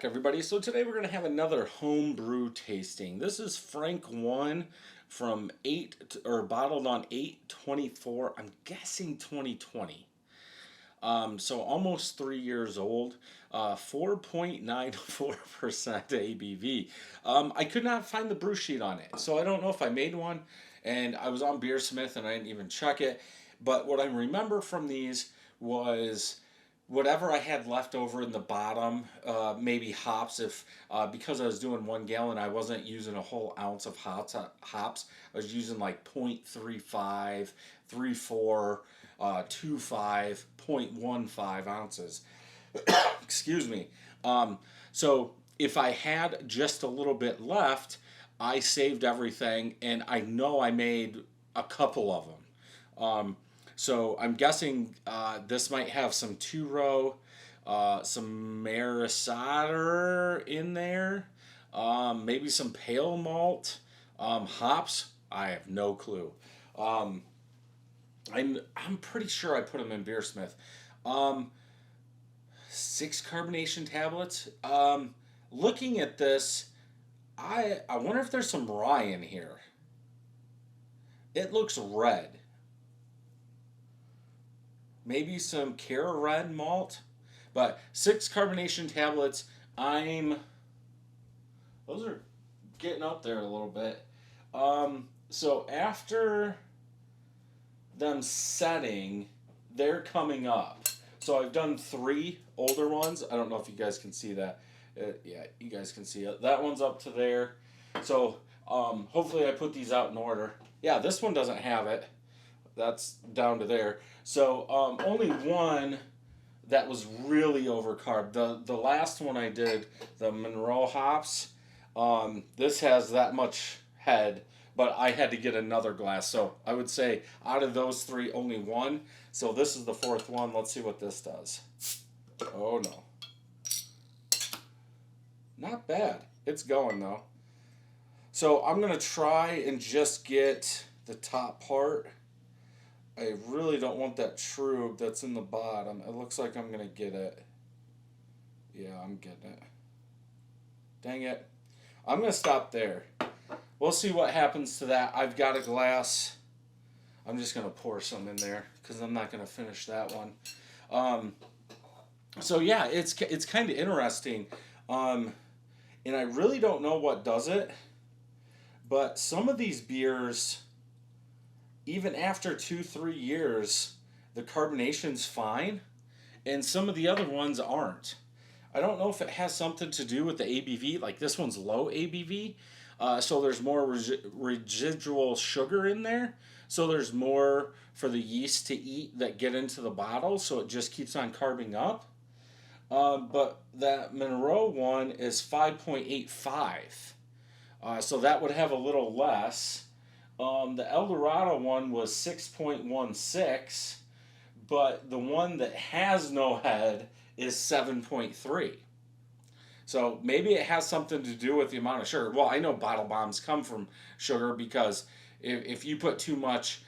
everybody. So today we're going to have another homebrew tasting. This is Frank 1 from 8 or bottled on 8/24. I'm guessing 2020. So almost 3 years old. 4.94% ABV. I could not find the brew sheet on it, so I don't know if I made one. And I was on Beersmith and I didn't even check it. But what I remember from these was whatever I had left over in the bottom, maybe hops. If because I was doing 1 gallon, I wasn't using a whole ounce of hops. I was using like 0.35, 34, 25, 0.15 ounces. Excuse me. So if I had just a little bit left, I saved everything, and I know I made a couple of them. So I'm guessing this might have some two-row, some Marissader in there, maybe some pale malt, hops. I have no clue. I'm pretty sure I put them in Beersmith. 6 carbonation tablets. Looking at this, I wonder if there's some rye in here. It looks red. Maybe some Cara Red malt, but 6 carbonation tablets. Those are getting up there a little bit. So after them setting, they're coming up. So I've done 3 older ones. I don't know if you guys can see that. Yeah, you guys can see it. That one's up to there. So hopefully I put these out in order. Yeah, this one doesn't have it. That's down to there. So only one that was really overcarb. The last one I did, the Monroe hops, this has that much head, but I had to get another glass. So I would say out of those 3, only one. So this is the 4th one. Let's see what this does. Oh no. Not bad. It's going though. So I'm going to try and just get the top part. I really don't want that trube that's in the bottom. It looks like I'm going to get it. Yeah, I'm getting it. Dang it. I'm going to stop there. We'll see what happens to that. I've got a glass. I'm just going to pour some in there because I'm not going to finish that one. So yeah, it's kind of interesting. And I really don't know what does it. But some of these beers, even after 2-3 years, the carbonation's fine, and some of the other ones aren't. I don't know if it has something to do with the ABV. Like this one's low ABV, so there's more residual sugar in there. So there's more for the yeast to eat that get into the bottle, so it just keeps on carbing up. But that Monroe one is 5.85, so that would have a little less. The Eldorado one was 6.16, but the one that has no head is 7.3. So maybe it has something to do with the amount of sugar. Well, I know bottle bombs come from sugar because if you put too much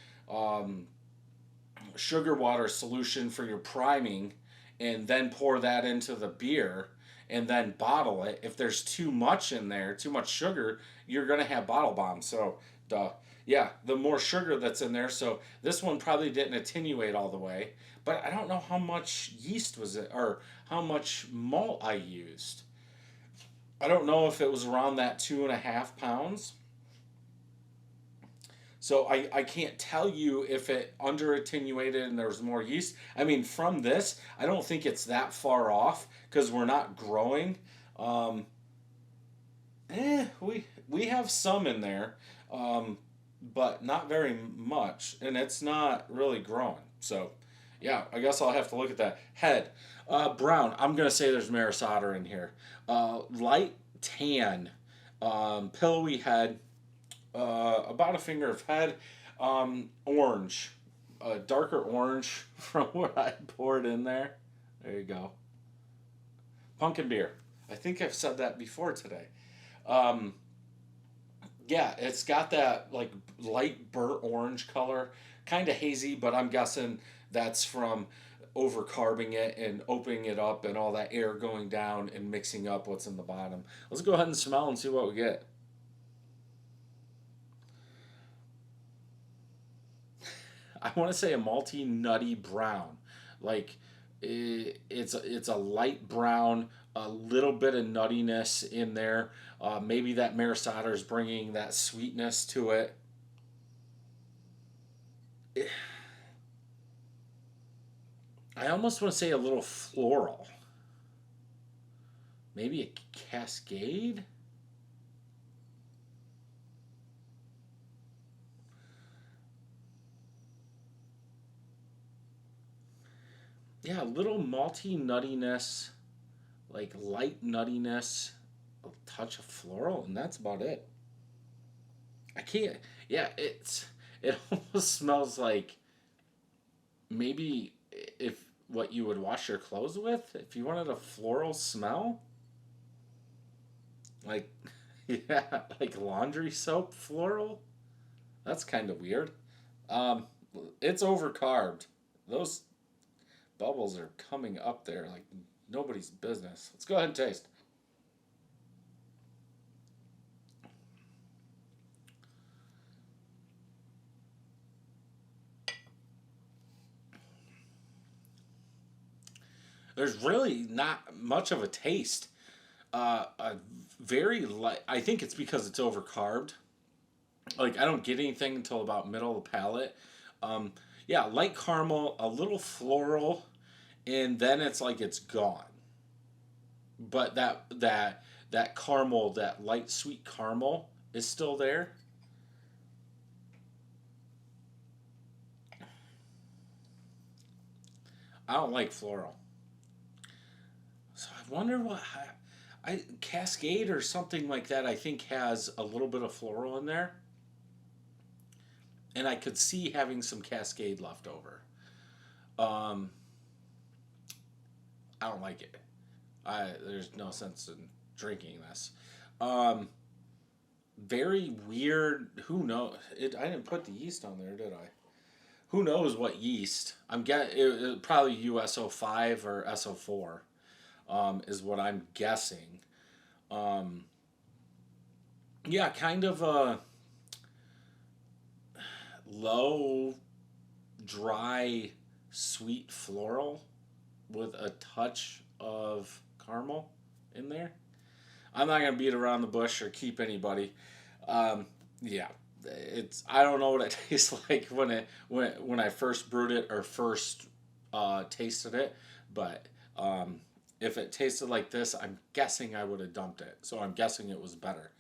sugar water solution for your priming and then pour that into the beer and then bottle it, if there's too much in there, too much sugar, you're going to have bottle bombs. So, duh. Yeah, the more sugar that's in there. So this one probably didn't attenuate all the way. But I don't know how much yeast was it or how much malt I used. I don't know if it was around that 2.5 pounds. So I can't tell you if it under attenuated and there was more yeast. I mean, from this, I don't think it's that far off because we're not growing. We have some in there. But not very much, and it's not really growing. So, yeah, I guess I'll have to look at that. Head, brown. I'm gonna say there's Marissader in here. Light tan, pillowy head, about a finger of head. Orange, darker orange from where I poured in there. There you go. Pumpkin beer. I think I've said that before today. Yeah, it's got that like light burnt orange color, kind of hazy, but I'm guessing that's from overcarbing it and opening it up and all that air going down and mixing up what's in the bottom. Let's go ahead and smell and see what we get. I want to say a malty, nutty brown. Like it's a light brown, a little bit of nuttiness in there. Maybe that Maris Otter is bringing that sweetness to it. I almost want to say a little floral. Maybe a cascade? Yeah, a little malty nuttiness, like light nuttiness, a touch of floral, and that's about it. I can't. Yeah, it almost smells like maybe if what you would wash your clothes with, if you wanted a floral smell, like yeah, like laundry soap floral. That's kind of weird. Um, it's overcarbed. Those bubbles are coming up there like nobody's business. Let's go ahead and taste. There's really not much of a taste. A very light. I think it's because it's overcarbed. Like I don't get anything until about middle of the palate. Um, yeah, light caramel, a little floral, and then it's like it's gone. But that caramel, that light sweet caramel, is still there. I don't like floral, so I wonder what Cascade or something like that. I think has a little bit of floral in there, and I could see having some Cascade left over. Um, I don't like it. There's no sense in drinking this. Um, very weird. Who knows? I didn't put the yeast on there, did I? Who knows what yeast? Probably USO5 or SO4 is what I'm guessing. Um, yeah, kind of a low, dry, sweet floral with a touch of caramel in there. I'm not gonna beat around the bush or keep anybody. Um, yeah, it's I don't know what it tastes like when I first brewed it or first tasted it, but if it tasted like this, I'm guessing I would have dumped it. So I'm guessing it was better.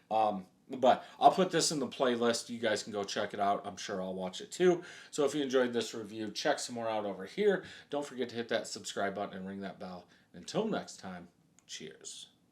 But I'll put this in the playlist. You guys can go check it out. I'm sure I'll watch it too. So if you enjoyed this review, check some more out over here. Don't forget to hit that subscribe button and ring that bell. Until next time, cheers.